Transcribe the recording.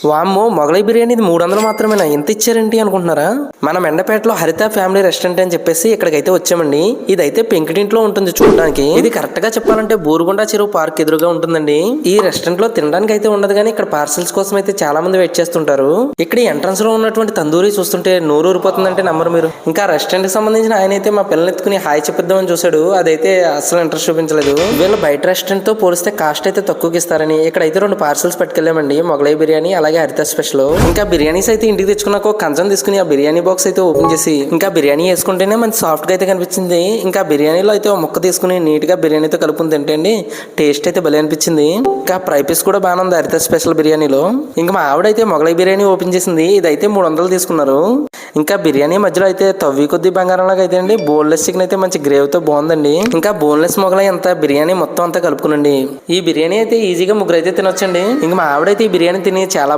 వామ్మో, మొగలై బిర్యానీ ఇది 300 మాత్రమేనా? ఎంత ఇచ్చారేంటి అనుకుంటున్నారా? మన మెండపేటలో హరిత ఫ్యామిలీ రెస్టారెంట్ అని చెప్పేసి ఇక్కడికైతే వచ్చామండి. ఇదైతే పెంకిటింట్లో ఉంటుంది చూడడానికి. ఇది కరెక్ట్ గా చెప్పాలంటే బూరుగుండా చెరువు పార్క్ ఎదురుగా ఉంటుందండి. ఈ రెస్టారెంట్ లో తినడానికి అయితే ఉండదు కానీ ఇక్కడ పార్సల్స్ కోసం అయితే చాలా మంది వెయిట్ చేస్తుంటారు. ఇక్కడ ఎంట్రన్స్ లో ఉన్నటువంటి తందూరి చూస్తుంటే నోరు ఊరిపోతుందంటే నమ్మరు మీరు. ఇంకా రెస్టారెంట్ కి సంబంధించిన ఆయన అయితే మా పిల్లల్ని ఎత్తుకుని హాయ్ చెప్పిద్దామని చూసాడు. అదైతే అసలు ఇంట్రెస్ట్ చూపించలేదు. వీళ్ళు బయట రెస్టారెంట్ తో పోలిస్తే కాస్ట్ అయితే తక్కువకి ఇస్తారని ఇక్కడైతే 2 పార్సల్స్ పట్టుకెళ్ళామండి. మొగలై బిర్యానీ అలాగే హరిత స్పెషల్. ఇంకా బిర్యానీస్ అయితే ఇంటికి తెచ్చుకున్నాక ఒక కంచం తీసుకుని ఆ బిర్యానీ బాక్స్ అయితే ఓపెన్ చేసి ఇంకా బిర్యానీ వేసుకుంటేనే మంచి సాఫ్ట్ గా అయితే కనిపించింది. ఇంకా బిర్యానీలో అయితే ఒక ముక్క తీసుకుని నీట్ గా బిర్యానీతో కలుపుకుని తింటండి టేస్ట్ అయితే భలే అనిపించింది. ఇంకా ఫ్రై పీస్ కూడా బాగానే ఉంది హరిత స్పెషల్ బిర్యానీలో. ఇంకా మా ఆవిడైతే మొగలై బిర్యానీ ఓపెన్ చేసింది. ఇదైతే 300 తీసుకున్నారు. ఇంకా బిర్యానీ మధ్యలో అయితే తవ్వి కొద్ది బంగారం లాగా అయితే అండి బోన్లెస్ చికెన్ అయితే మంచి గ్రేవ్ తో బాగుందండి. ఇంకా బోన్లెస్ మొగలై అంతా బిర్యానీ మొత్తం అంతా కలుపుకునండి. ఈ బిర్యానీ అయితే ఈజీగా 3 అయితే తినొచ్చండి. ఇంకా మా ఆవిడైతే ఈ బిర్యానీ తిని చాలా